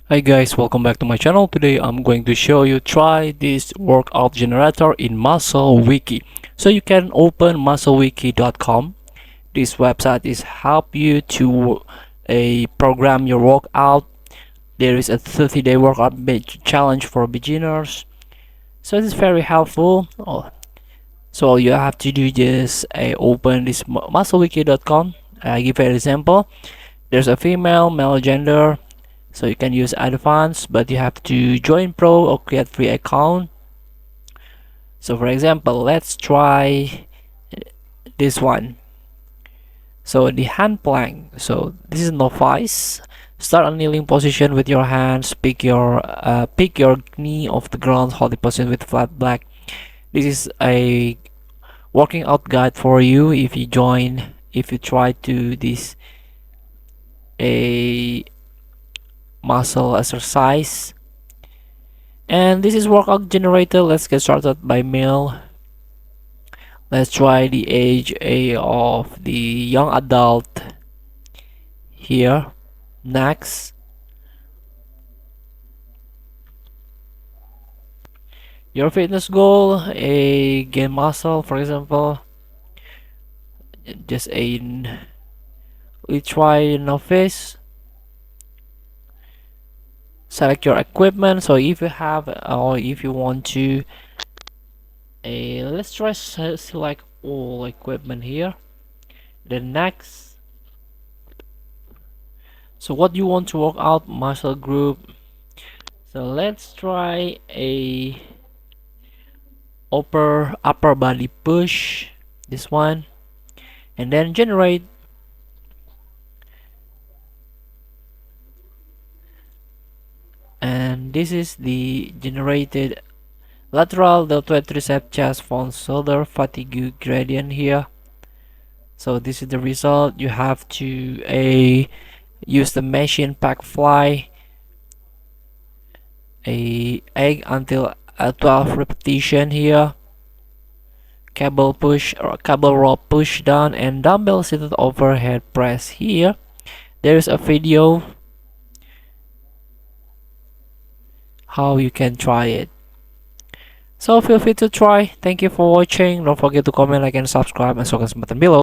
Hi guys, welcome back to my channel. Today I'm going to show you try this workout generator in MuscleWiki. So you can open musclewiki.com. This website is help you to program your workout. There is a 30-day workout challenge for beginners. So this is very helpful. So all you have to do is open this musclewiki.com. I give you an example. There's a female, male gender. So you can use advanced, but you have to join pro or create free account. So for example, let's try this one. So the hand plank. So this is novice. Start a kneeling position with your hands. Pick your knee off the ground. Hold the position with flat back. This is a working out guide for you if you try to this a muscle exercise. And this is workout generator. Let's get started by male. Let's try the age of the young adult here. Next, your fitness goal, a gain muscle, for example. Just we try novice. Select your equipment. So if you have or if you want to let's try select all equipment here. Then next, so what you want to work out, muscle group. So let's try a upper body push, this one, and then generate. And this is the generated lateral deltoid tricep chest front shoulder fatigue gradient here. So this is the result. You have to use the machine pack fly egg until 12 repetition here. Cable push or cable rope push down, and dumbbell seated overhead press here. There is a video how you can try it. So feel free to try. Thank you for watching. Don't forget to comment, like, and subscribe, and click the button below.